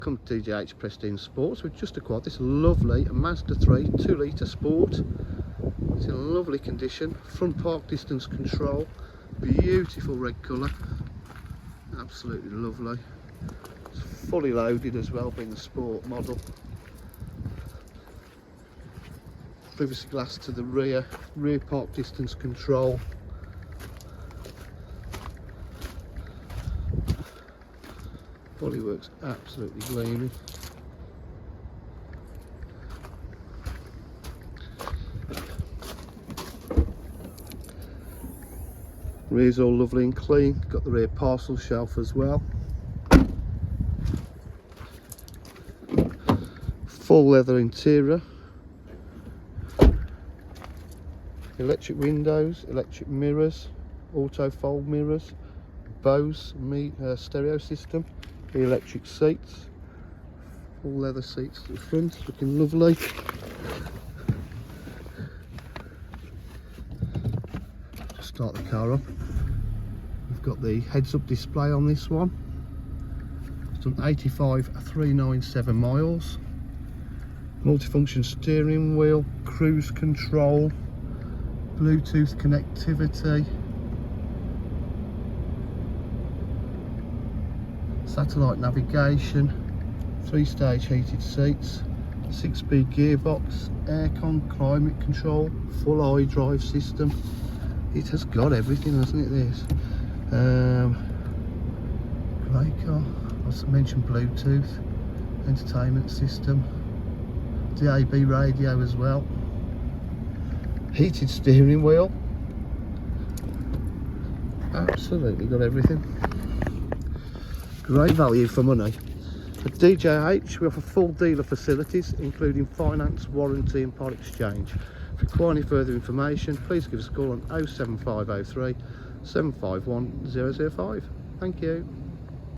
Come to DJH Pristine Sports. We've just acquired this lovely Mazda 3 2-litre Sport. It's in lovely condition, front park distance control, beautiful red colour, absolutely lovely. It's fully loaded as well, being the Sport model. Privacy glass to the rear park distance control. Body works absolutely gleaming. Rear's all lovely and clean. Got the rear parcel shelf as well. Full leather interior. Electric windows, electric mirrors, auto fold mirrors, Bose stereo system. The electric seats, full leather seats to the front, looking lovely. Just start the car up. We've got the heads-up display on this one. It's done 85,397 miles. Multifunction steering wheel, cruise control, Bluetooth connectivity, satellite navigation, 3-stage heated seats, 6-speed gearbox, aircon, climate control, full iDrive system. It has got everything, hasn't it, this? Great car. As I mentioned, Bluetooth, entertainment system, DAB radio as well, heated steering wheel, absolutely got everything. Great value for money. At DJH we offer full dealer facilities including finance, warranty and part exchange. If you require any further information, please give us a call on 07503 751 005. Thank you.